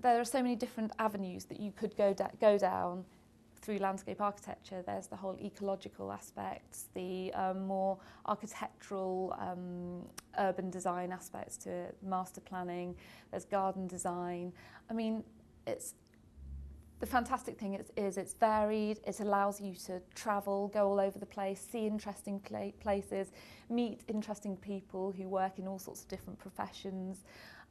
there are so many different avenues that you could go down through landscape architecture. There's the whole ecological aspects, the more architectural urban design aspects to it, master planning, there's garden design. I mean, the fantastic thing is it's varied, it allows you to travel, go all over the place, see interesting places, meet interesting people who work in all sorts of different professions,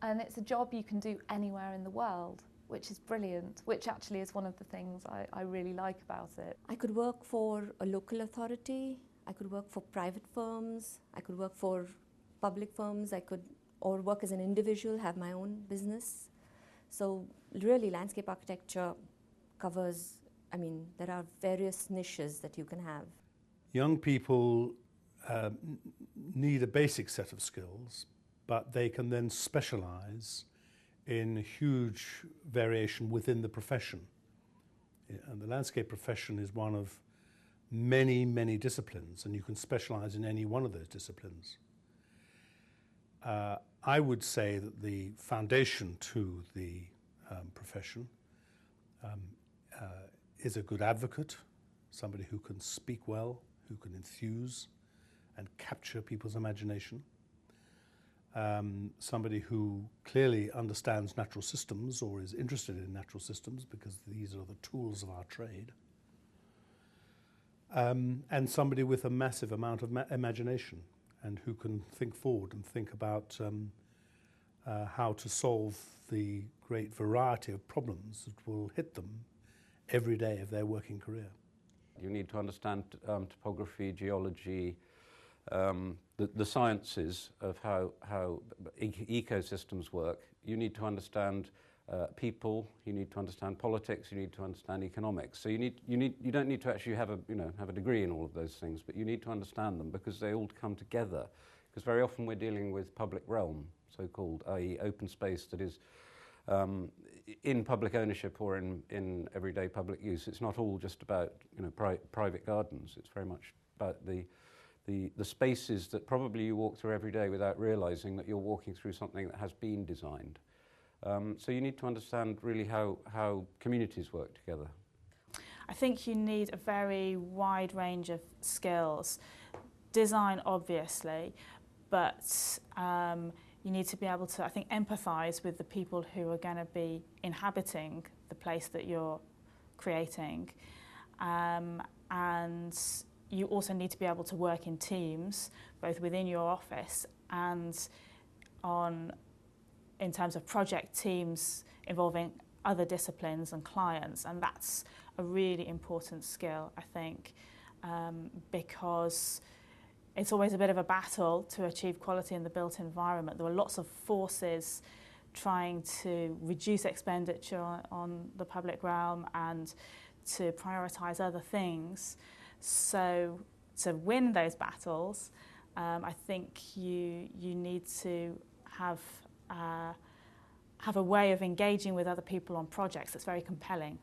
and it's a job you can do anywhere in the world, which is brilliant, which actually is one of the things I really like about it. I could work for a local authority, I could work for private firms, I could work for public firms, or work as an individual, have my own business. So really landscape architecture covers, there are various niches that you can have. Young people need a basic set of skills, but they can then specialise in huge variation within the profession. And the landscape profession is one of many, many disciplines, and you can specialise in any one of those disciplines. I would say that the foundation to the profession is a good advocate, somebody who can speak well, who can enthuse and capture people's imagination. Somebody who clearly understands natural systems or is interested in natural systems, because these are the tools of our trade. And somebody with a massive amount of imagination and who can think forward and think about how to solve the great variety of problems that will hit them every day of their working career. You need to understand topography, geology, the sciences of how ecosystems work. You need to understand people. You need to understand politics. You need to understand economics. So you don't need to actually have a degree in all of those things, but you need to understand them because they all come together. Because very often we're dealing with public realm, so-called, i.e., open space that is in public ownership or in everyday public use. It's not all just about private gardens. It's very much about the spaces that probably you walk through every day without realising that you're walking through something that has been designed. So you need to understand really how communities work together. I think you need a very wide range of skills. Design, obviously, but you need to be able to, I think, empathise with the people who are going to be inhabiting the place that you're creating. And you also need to be able to work in teams, both within your office and in terms of project teams involving other disciplines and clients. And that's a really important skill, I think, because it's always a bit of a battle to achieve quality in the built environment. There are lots of forces trying to reduce expenditure on the public realm and to prioritise other things. So to win those battles, I think you need to have a way of engaging with other people on projects that's very compelling.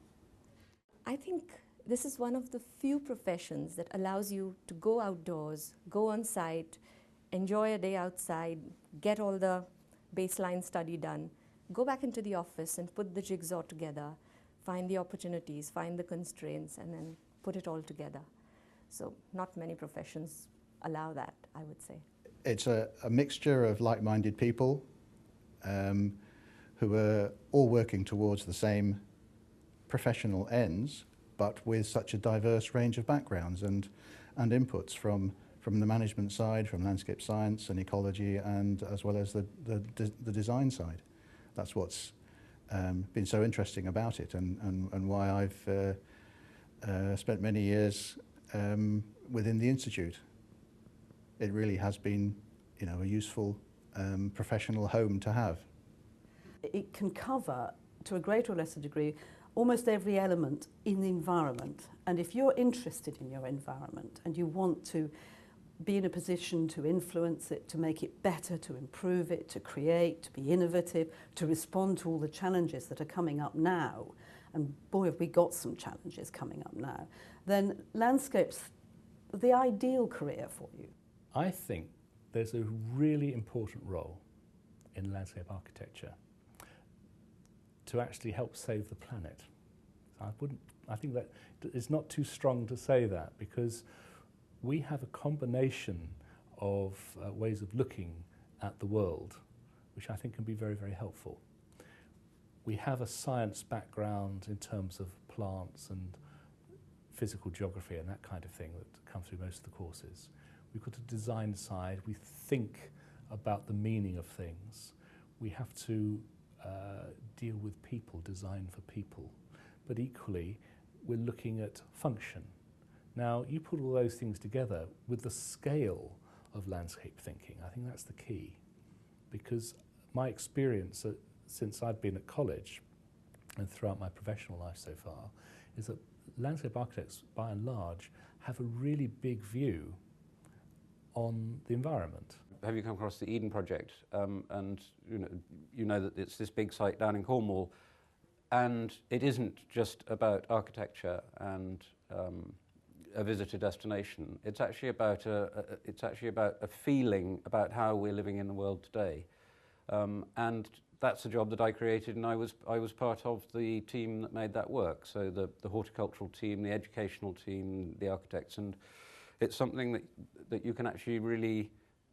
I think this is one of the few professions that allows you to go outdoors, go on site, enjoy a day outside, get all the baseline study done, go back into the office and put the jigsaw together, find the opportunities, find the constraints, and then put it all together. So not many professions allow that, I would say. It's a mixture of like-minded people who are all working towards the same professional ends, but with such a diverse range of backgrounds and inputs from the management side, from landscape science and ecology, and as well as the design side. That's what's been so interesting about it, and why I've spent many years within the Institute. It really has been, a useful professional home to have. It can cover, to a greater or lesser degree, almost every element in the environment. And if you're interested in your environment and you want to be in a position to influence it, to make it better, to improve it, to create, to be innovative, to respond to all the challenges that are coming up now, and boy, have we got some challenges coming up now, then landscape's the ideal career for you. I think there's a really important role in landscape architecture to actually help save the planet. I think that it's not too strong to say that, because we have a combination of ways of looking at the world, which I think can be very, very helpful. We have a science background in terms of plants and physical geography and that kind of thing that come through most of the courses. We've got a design side. We think about the meaning of things. We have to deal with people, design for people. But equally, we're looking at function. Now, you put all those things together with the scale of landscape thinking. I think that's the key, because my experience since I've been at college and throughout my professional life so far is that landscape architects, by and large, have a really big view on the environment. Have you come across the Eden Project? And you know that it's this big site down in Cornwall, and it isn't just about architecture and a visitor destination. It's actually about a feeling about how we're living in the world today, and that's a job that I created, and I was part of the team that made that work. So the horticultural team, the educational team, the architects, and it's something that you can actually really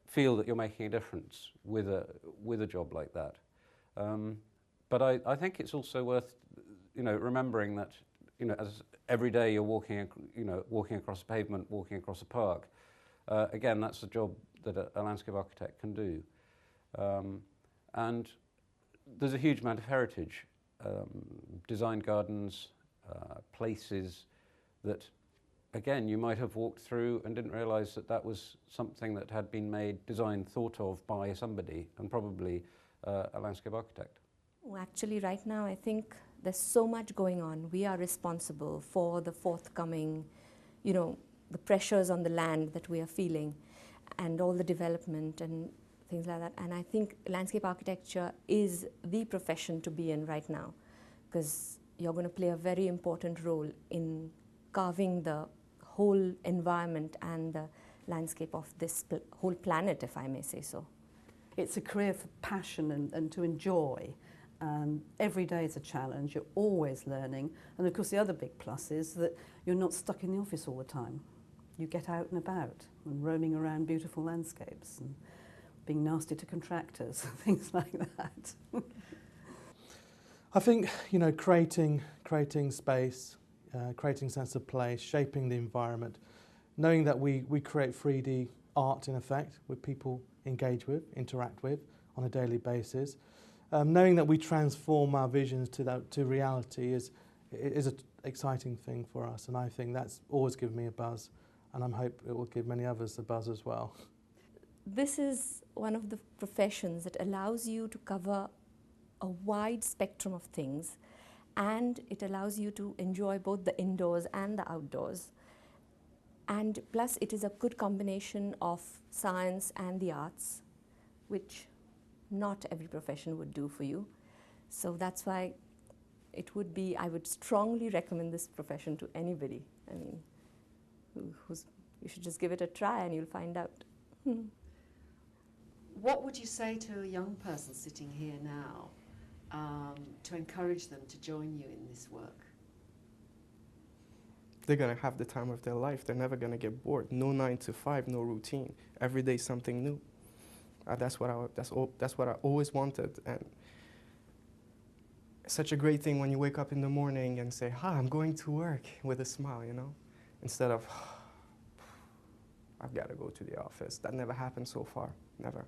feel that you're making a difference with a job like that. But I think it's also worth remembering that as every day you're walking across a pavement, walking across a park. Again, that's a job that a landscape architect can do, and there's a huge amount of heritage, designed gardens, places that, again, you might have walked through and didn't realise that was something that had been designed, thought of by somebody, and probably a landscape architect. Well, actually, right now, I think there's so much going on. We are responsible for the forthcoming, the pressures on the land that we are feeling, and all the development and things like that. And I think landscape architecture is the profession to be in right now, because you're going to play a very important role in carving the whole environment and the landscape of this whole planet, if I may say so. It's a career for passion and to enjoy. Every day is a challenge, you're always learning. And of course the other big plus is that you're not stuck in the office all the time. You get out and about and roaming around beautiful landscapes and being nasty to contractors, things like that. I think, creating space, creating sense of place, shaping the environment, knowing that we create 3D art in effect, with people engage with, interact with on a daily basis. Knowing that we transform our visions to reality is an exciting thing for us, and I think that's always given me a buzz, and I hope it will give many others a buzz as well. This is one of the professions that allows you to cover a wide spectrum of things, and it allows you to enjoy both the indoors and the outdoors. And plus, it is a good combination of science and the arts, which not every profession would do for you. So that's why I would strongly recommend this profession to anybody. I mean, you should just give it a try and you'll find out. What would you say to a young person sitting here now to encourage them to join you in this work? They're going to have the time of their life. They're never going to get bored. No 9 to 5, no routine. Every day something new. That's what I always wanted. And it's such a great thing when you wake up in the morning and say, "Hi, I'm going to work," with a smile, instead of, "I've got to go to the office." That never happened so far, never.